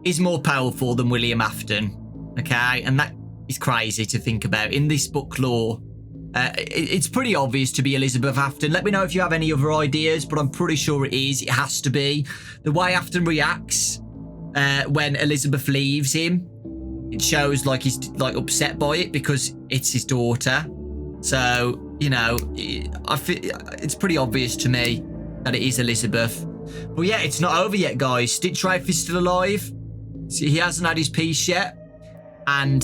is more powerful than William Afton. Okay? And that is crazy to think about. In this book lore, it's pretty obvious to be Elizabeth Afton. Let me know if you have any other ideas, but I'm pretty sure it is. It has to be. The way Afton reacts when Elizabeth leaves him, it shows like he's like upset by it because it's his daughter. So, you know, I feel it's pretty obvious to me that it is Elizabeth. But yeah, it's not over yet, guys. Stitch Wraith is still alive. See, he hasn't had his peace yet. And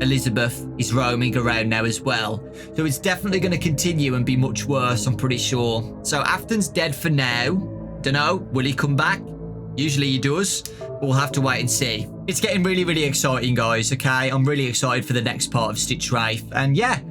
Elizabeth is roaming around now as well. So it's definitely going to continue and be much worse, I'm pretty sure. So Afton's dead for now. Dunno, will he come back? Usually he does. But we'll have to wait and see. It's getting really, really exciting, guys, okay? I'm really excited for the next part of Stitch Wraith. And yeah,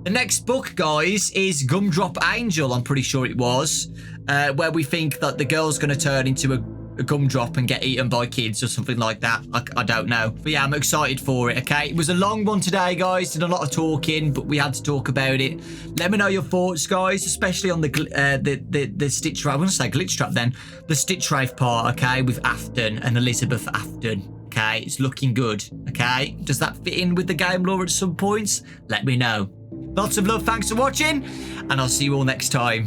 the next book, guys, is Gumdrop Angel, I'm pretty sure it was. Where we think that the girl's going to turn into a gumdrop and get eaten by kids or something like that. I don't know. But yeah, I'm excited for it, okay? It was a long one today, guys. Did a lot of talking, but we had to talk about it. Let me know your thoughts, guys, especially on the Stitch Wraith. I'm going to say glitch trap then. The Stitch Wraith part, okay, with Afton and Elizabeth Afton. Okay, it's looking good, okay? Does that fit in with the game lore at some points? Let me know. Lots of love, thanks for watching, and I'll see you all next time.